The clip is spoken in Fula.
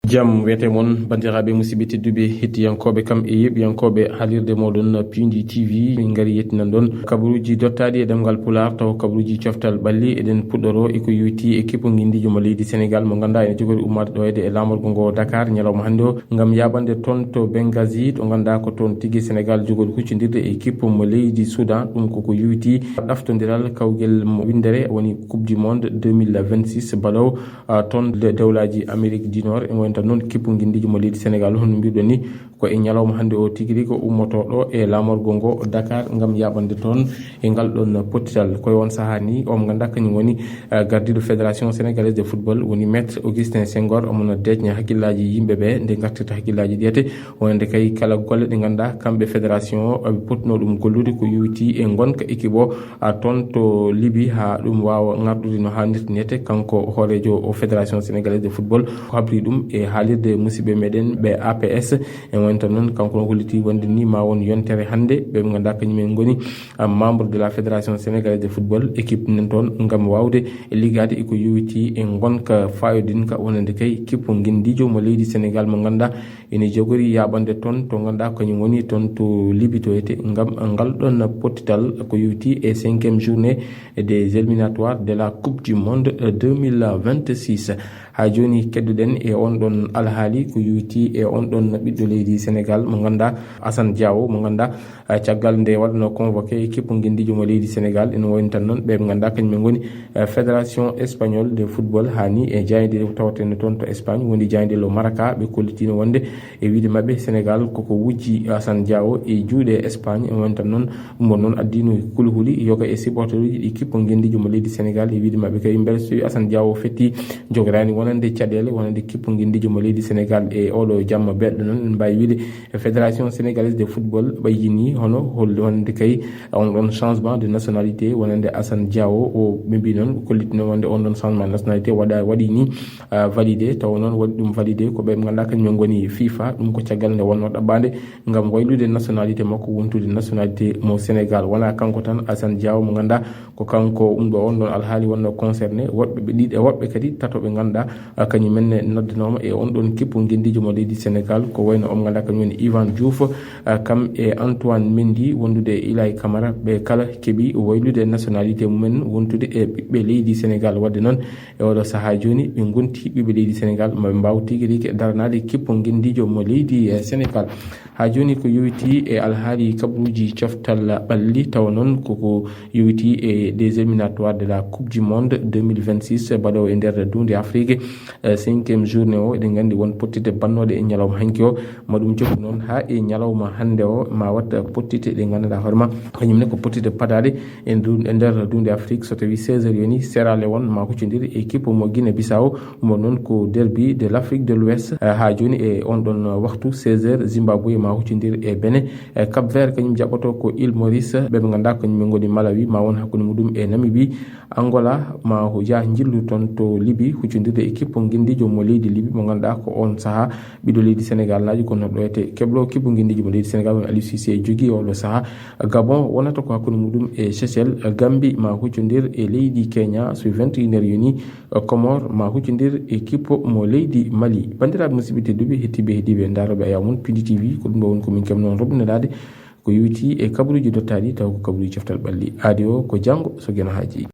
jam wiyete mon bandiraɓe musidɓe tedduɓe hettiyankoɓe kam e yeɓiyankoɓe haalirde moɗon Pindi TV min gari yettinan ɗon kabaruji dottaɗi e ɗemgal pular taw kabaruji coftal ɓalli eɗen puɗɗoro eko yowiti équipe guindijo mo leydi Sénégal mo ganduɗa ene jogori ummade ɗo e lamorgo ngo Dakar ñalawma hannde o gam yabande toon to Benghazi to ganduɗa ko toon tigui Sénégal jogori huccodirde e équipe mo leydi Soudan ɗum koko yowiti ɗaftodiral kawguel mo windere woni coupe du monde 2026 balow toon dewlaji Amérique du Nord e tan noon kippu guindijo mo leydi Sénégal hono mbiɗon ni ko e ñalawma hannde o tigui ko ummoto ɗo e lamorgo ngo Dakar gam yaɓande toon e ngal ɗon pottital koye on saaha ni o mo ganduɗa kañum woni gardiɗo fédération sénégalaise de football woni maître Augustin Senghor omono deƴña hakkillaji yimɓeɓe nde gartirta hakkillaji ɗiyete wonande kay kala golle ɗe ganduɗa kamɓe fédération o ɓe pottuno ɗum gollude ko yowiti e gonka équipe o toon to Libye ha ɗum wawa gardude no hannirta niyete kanko hoorejo o fédération sénégalaise de football ko habri ɗum e haalirde musidɓe meɗen ɓe APS e woni tan noon kanko holliti wonde ni ma won yontere hannde ɓe ganduɗa kañumen goni membre de la fédération sénégalaise de football équipe nen toon gam wawde liggade eko yowiti e gonka fayodinka wonande kay équipe guindijo mo leydi Sénégal mo ganduɗa ene jogori yaɓande toon to ganduɗa kañum woni toon to Libye to ete gam ngal ɗon pottital ko yowiti e 5e journée des éliminatoires de la coupe du monde 2026 ha joni kedduɗen e on ɗon alhaali ko yowiti e on ɗon ɓiɗɗo leydi Sénégal mo ganduɗa Assane Diawo mo ganduɗa caggal nde waɗano convoqué équipe guindijo mo leydi Sénégal ene woni tan noon ɓe ganduɗa kañumen goni fédération espagnole de football hani e jayde tawatene toon to Espagne woni jayde lo Maracá ɓe kollitino wonde e wiide mabɓe Sénégal koko wujji Assane Diawo e juuɗe Espagne e woni tan noon ɗum noon addino kulhuli yoga e supporter uji équipe guindijo mo leydi Sénégal e wiide mabɓe kay beele so Assane Diawo fetti jogorani wonande caɗele wonande kippo guindijo mo leydi Sénégal e oɗo jamma belɗo noon en mbawi wiide fédération sénégalaise de football ɓayyini hono wonande kay on ɗon changement de nationalité wonande Assane Diawo o ɓe mbi noon kollitino wonde on ɗon changement de nationalité waɗi ni validé taw noon waɗi ɗum validé ko ɓe ganduɗa kañumen goni FIFA ɗum ko caggal nde wonno ɗaɓɓade gam waylude nationalité makko wontude nationalité mo Sénégal wona kanko tan Assane Diawo mo ganduɗa ko kanko ɗum ɗo on ɗon alhaali wonno concerné woɓɓe ɓe ɗiɗi woɓɓe kadi tatoɓe ganduɗa kañumenne noddanoma e on ɗon kippo guindijo mo leydi Sénégal ko wayno on ganduɗa kañum Ivan Diouf kam e Antoine Mendy wondude Ilay Camara ɓe kala keeɓi waylude nationalité mumen wontude e ɓiɓɓe leydi Sénégal wadde noon e oɗo saaha joni ɓe gonti ɓiɓɓe leydi Sénégal maɓe mbaw tigui rigui daranade kippo guindijo mo leydi Sénégal ha joni ko yowiti e alhaali kabaruji coftal ɓalli taw noon koko yowiti e des éliminatoires de la coupe du monde 2026 baɗo e nder dunde Afrique 5e journée o eɗen gandi won pottite bannode e ñalawma hanki o maɗum jokku noon ha e ñalawma hande o ma watta pottite ɗe ganduɗa hoorema kañumne ko pottite padade e nder dunde Afrique so tawi 16 heures yoni Sierra Leone ma huccodir équipe mo Guinée Bissau mo noon ko derby de l'Afrique de l'Ouest ha joni e on ɗon waktu 16 heures Zimbabwe ma huccodir e Benin Cap Vert kañum jaɓɓoto ko Île Maurice ɓeɓe ganduɗa kañumen goni Malawi ma won hakkude muɗum e Namibie Angola ma ya jillu toon to Libye huccodirde équipe guindijo mo leydi Libye mo ganduɗa ko on saaha ɓiɗo leydi Sénégal naji kono ɗo ete keblo kippo guindijo mo leydi Sénégal woni Aliou Cissé jogui oɗo saaha Gabon wonata ko hakkude muɗum e Seychelles Gambie ma huccodir e leydi Kenya so 21 heures yoni Comore ma huccodir équipe mo leydi Mali bandiraɓe musidɓe tedduɓe hettiɓe heeɗiɓe daroɓe ayamon Pindi TV ko ɗum ɗo woni komin keɓ noon robinelade ko yowiti e kabaruji dottaɗi taw ko kabaruji coftal ɓalli aadi o ko janggo so guena haaji